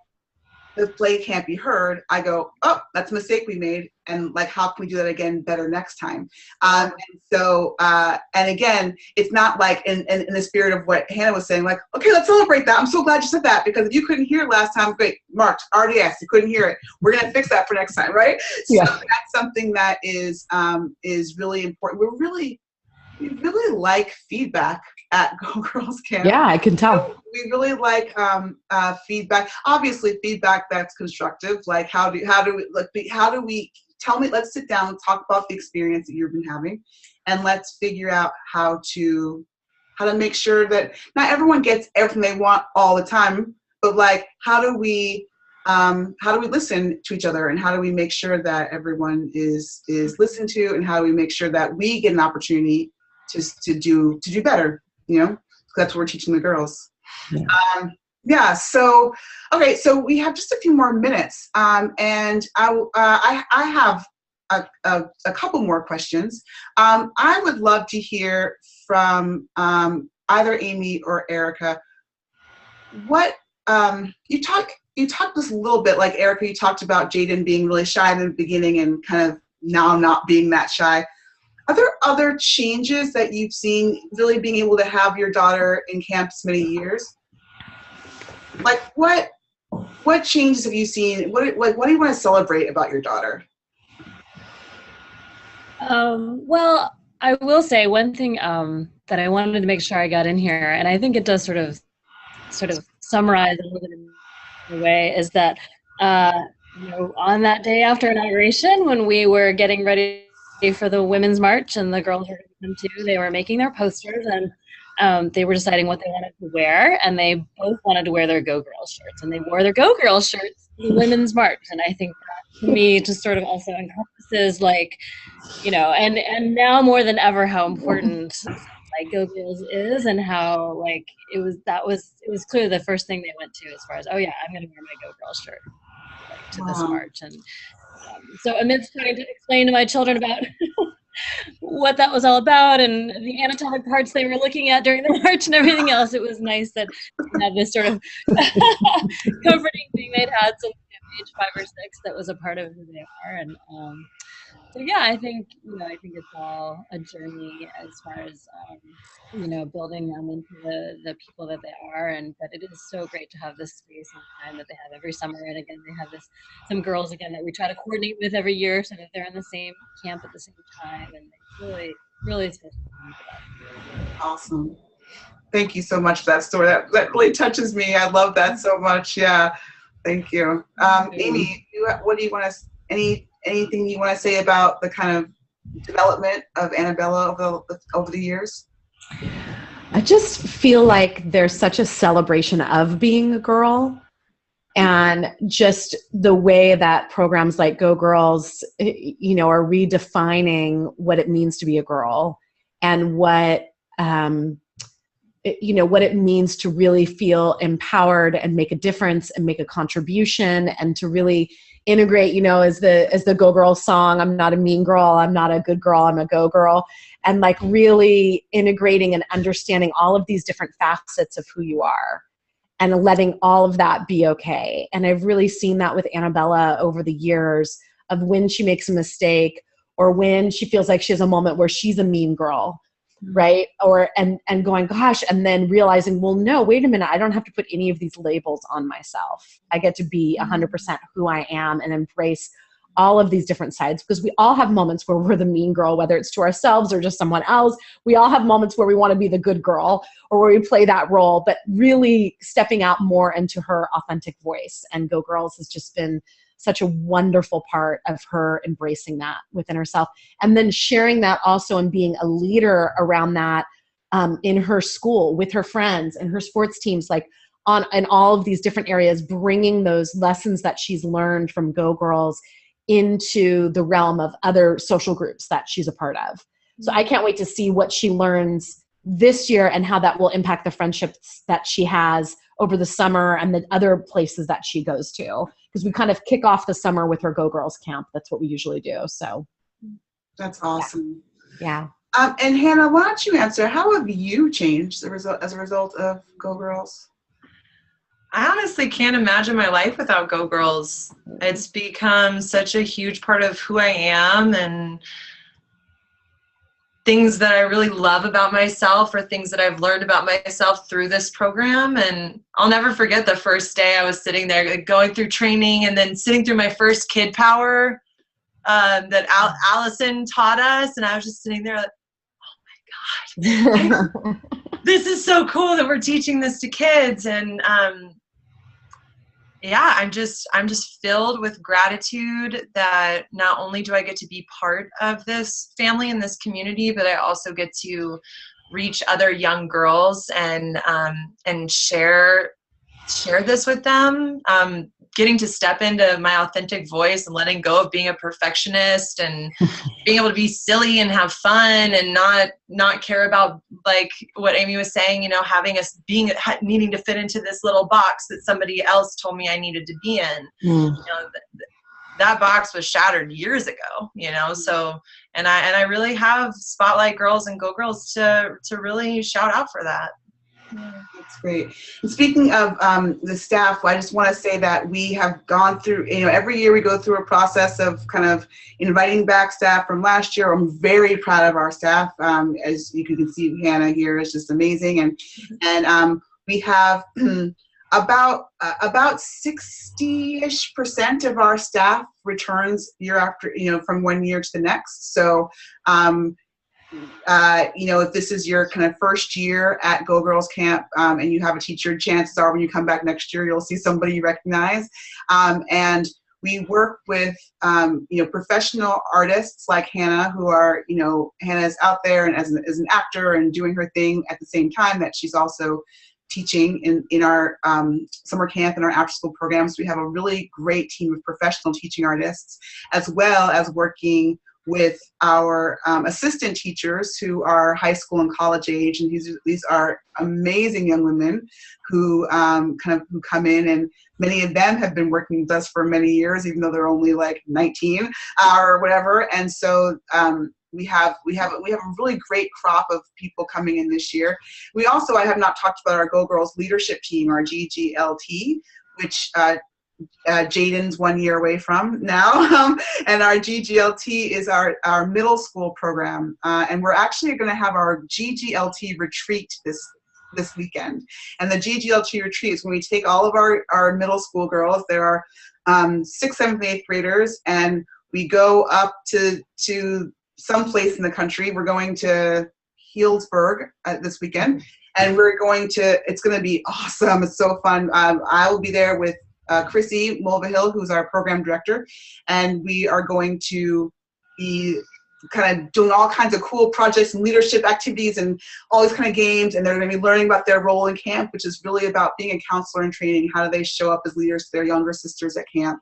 the play can't be heard, I go, oh, that's a mistake we made, and like, how can we do that again better next time? And so, and again, it's not like in the spirit of what Hannah was saying, like, okay, let's celebrate that. I'm so glad you said that, because if you couldn't hear it last time, great, marked, RDS, you couldn't hear it. We're gonna fix that for next time, right? Yeah. So that's something that is really important. We really like feedback at Go Girls Camp. Yeah, I can tell. We really like feedback. Obviously, feedback that's constructive. Like, how do we let's sit down and talk about the experience that you've been having, and let's figure out how to make sure that not everyone gets everything they want all the time, but like, how do we listen to each other, and how do we make sure that everyone is listened to, and how do we make sure that we get an opportunity to do better, you know? That's what we're teaching the girls. Yeah. So, okay. So we have just a few more minutes, and I have a couple more questions. I would love to hear from either Amy or Erica. What you talked just a little bit, like Erica, you talked about Jaden being really shy in the beginning and kind of now not being that shy. Are there other changes that you've seen, really being able to have your daughter in camp so many years? Like, what changes have you seen? What do you want to celebrate about your daughter? Well, I will say one thing that I wanted to make sure I got in here, and I think it does sort of summarize a little bit in a way, is that on that day after inauguration, when we were getting ready for the Women's March and the girls were going to come too, they were making their posters, and they were deciding what they wanted to wear, and they both wanted to wear their Go Girl shirts, and they wore their Go Girl shirts to the Women's March. And I think that, to me, just sort of also encompasses, like, and now more than ever how important like Go Girls is, and how like it was clearly the first thing they went to, as far as, oh yeah, I'm going to wear my Go Girl shirt to this march. And so amidst trying to explain to my children about what that was all about and the anatomic parts they were looking at during the march and everything else, it was nice that we had this sort of comforting thing they'd had since age 5 or 6 that was a part of who they are. And so yeah, I think it's all a journey as far as building them into the people that they are, but it is so great to have this space and time that they have every summer. And again, they have some girls again that we try to coordinate with every year so that they're in the same camp at the same time, and it's really, really special. Awesome. Thank you so much for that story. That really touches me. I love that so much. Yeah. Thank you. Amy, what do you want to, anything you want to say about the kind of development of Annabella over the years? I just feel like there's such a celebration of being a girl, and just the way that programs like Go Girls, are redefining what it means to be a girl, and what it means to really feel empowered and make a difference and make a contribution, and to really integrate, you know, as the Go Girl song, I'm not a mean girl, I'm not a good girl, I'm a go girl. And like really integrating and understanding all of these different facets of who you are and letting all of that be okay. And I've really seen that with Annabella over the years of when she makes a mistake or when she feels like she has a moment where she's a mean girl, right? Or and going, gosh, and then realizing, well, no, wait a minute, I don't have to put any of these labels on myself. I get to be 100% who I am and embrace all of these different sides, because we all have moments where we're the mean girl, whether it's to ourselves or just someone else. We all have moments where we want to be the good girl or where we play that role, but really stepping out more into her authentic voice. And Go Girls has just been such a wonderful part of her embracing that within herself. And then sharing that also and being a leader around that in her school, with her friends and her sports teams, like in all of these different areas, bringing those lessons that she's learned from Go Girls into the realm of other social groups that she's a part of. So I can't wait to see what she learns this year and how that will impact the friendships that she has over the summer and the other places that she goes to. Because we kind of kick off the summer with her Go Girls camp. That's what we usually do. So that's awesome. Yeah. And Hannah, why don't you answer? How have you changed as a result of Go Girls? I honestly can't imagine my life without Go Girls. It's become such a huge part of who I am, and things that I really love about myself or things that I've learned about myself through this program. And I'll never forget the first day I was sitting there going through training and then sitting through my first Kid Power that Allison taught us. And I was just sitting there like, oh my God, this is so cool that we're teaching this to kids. And yeah, I'm just filled with gratitude that not only do I get to be part of this family and this community, but I also get to reach other young girls and share this with them. Getting to step into my authentic voice and letting go of being a perfectionist and being able to be silly and have fun and not care about, like what Amy was saying, you know, needing to fit into this little box that somebody else told me I needed to be in. You know, that box was shattered years ago, you know, so, and I really have Spotlight Girls and Go Girls to really shout out for that. That's great. And speaking of the staff, I just want to say that we have gone through, you know, every year we go through a process of kind of inviting back staff from last year. I'm very proud of our staff. As you can see, Hannah here is just amazing. And we have about 60-ish% of our staff returns year after, you know, from one year to the next. So, you know, if this is your kind of first year at Go Girls Camp and you have a teacher, chances are when you come back next year, you'll see somebody you recognize. And we work with, you know, professional artists like Hannah, who are, you know, Hannah's out there and as an actor and doing her thing at the same time that she's also teaching in our summer camp and our after school programs. We have a really great team of professional teaching artists, as well as working with our assistant teachers who are high school and college age, and these are amazing young women who who come in, and many of them have been working with us for many years, even though they're only like 19 or whatever. And so we have a really great crop of people coming in this year. We also, I have not talked about our Go Girls leadership team, our GGLT, which Jaden's 1 year away from now, and our GGLT is our middle school program, and we're actually going to have our GGLT retreat this weekend. And the GGLT retreat is when we take all of our middle school girls. There are 6th, 7th, and 8th graders, and we go up to some place in the country. We're going to Healdsburg this weekend, and it's going to be awesome. It's so fun. I will be there with Chrissy Mulvihill, who's our program director, and we are going to be kind of doing all kinds of cool projects and leadership activities and all these kind of games, and they're going to be learning about their role in camp, which is really about being a counselor in training. How do they show up as leaders to their younger sisters at camp?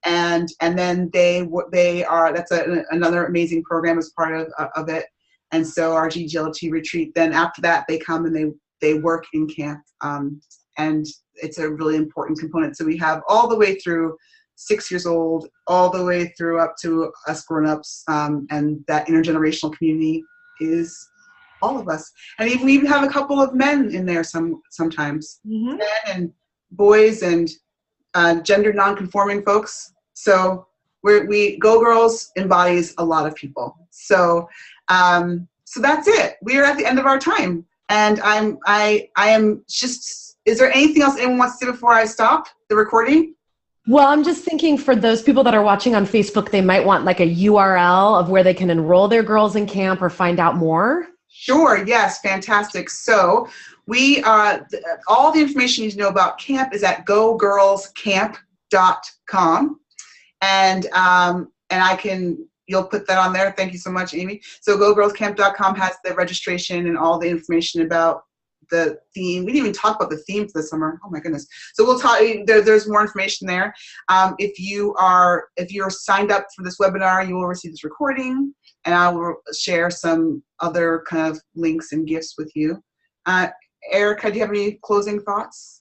And then that's another amazing program as part of it. And so our GGLT retreat, then after that they come and they work in camp, and it's a really important component. So we have all the way through 6 years old all the way through up to us grown-ups, and that intergenerational community is all of us. And we even have a couple of men in there sometimes. Men and boys and gender non-conforming folks. So we Go Girls embodies a lot of people. So so that's it. We are at the end of our time. And I am just, is there anything else anyone wants to say before I stop the recording? Well, I'm just thinking for those people that are watching on Facebook, they might want like a URL of where they can enroll their girls in camp or find out more. Sure. Yes. Fantastic. So we, all the information you need to know about camp is at gogirlscamp.com. And you'll put that on there. Thank you so much, Amy. So gogirlscamp.com has the registration and all the information about the theme. We didn't even talk about the theme for the summer. Oh my goodness. So we'll talk, there's more information there. If you're signed up for this webinar, you will receive this recording, and I will share some other kind of links and gifts with you. Erica, do you have any closing thoughts?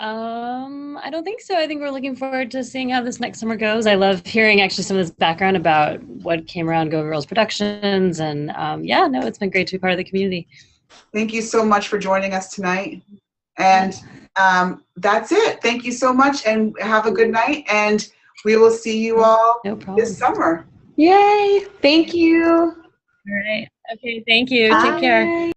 I don't think so. I think we're looking forward to seeing how this next summer goes. I love hearing actually some of this background about what came around Go Girls Productions, and it's been great to be part of the community. Thank you so much for joining us tonight. And that's it. Thank you so much, and have a good night, and we will see you all this summer. Yay. Thank you. All right. Okay. Thank you. Bye. Take care.